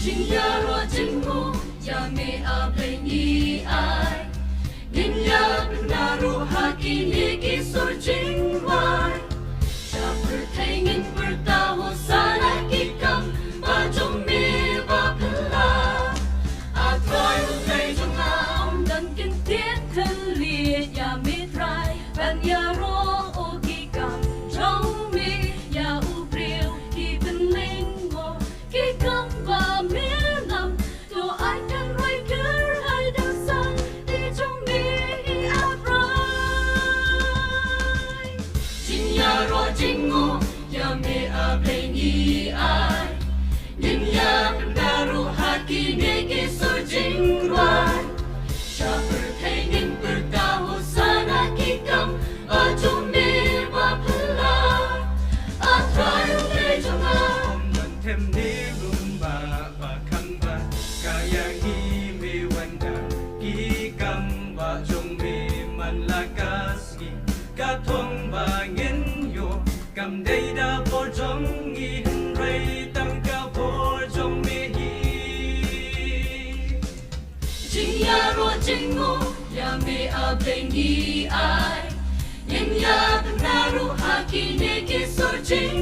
Chính nhà ro chính ngô ya me a bengi ai nin ya naru haki niki sur chính vai cha pertengin bertahu sana kikam ba trong mi ba pela a trai unai trong am dan kin tiết thân liệt ya me trai ban ya ro o kikam trong mi ya u priu ki ben ling mo kikam ba mi nam do I can write her hide the sun đi trong mi a bright chính ya ro chính ngô ya me a bengi ai nin ya daru haki niki sur jing vai cha pertengin bertahu sana kikam ba trong mi ba pela a trai unai trong am thêm ni rumba ba kamba kaya hi mi wanda ki kamba trong mi man la kaski ka thong ba ngin yo kam dei da por trong ngi rei tam ka por trong mi hi chính ya ro chính ngô ya me a bengi ai nin ya naru haki niki sur jing